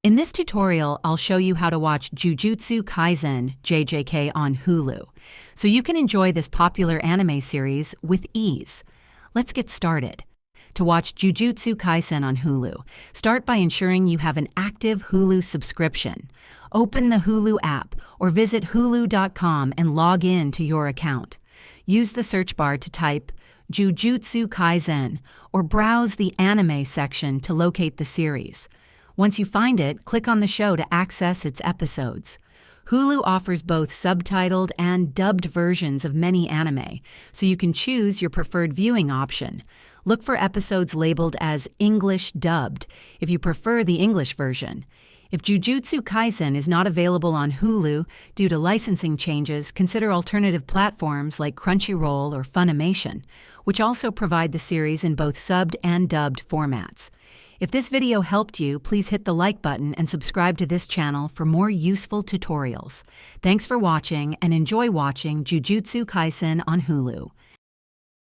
In this tutorial, I'll show you how to watch Jujutsu Kaisen JJK on Hulu, so you can enjoy this popular anime series with ease. Let's get started. To watch Jujutsu Kaisen on Hulu, start by ensuring you have an active Hulu subscription. Open the Hulu app or visit hulu.com and log in to your account. Use the search bar to type Jujutsu Kaisen or browse the anime section to locate the series. Once you find it, click on the show to access its episodes. Hulu offers both subtitled and dubbed versions of many anime, so you can choose your preferred viewing option. Look for episodes labeled as English dubbed if you prefer the English version. If Jujutsu Kaisen is not available on Hulu due to licensing changes, consider alternative platforms like Crunchyroll or Funimation, which also provide the series in both subbed and dubbed formats. If this video helped you, please hit the like button and subscribe to this channel for more useful tutorials. Thanks for watching and enjoy watching Jujutsu Kaisen on Hulu.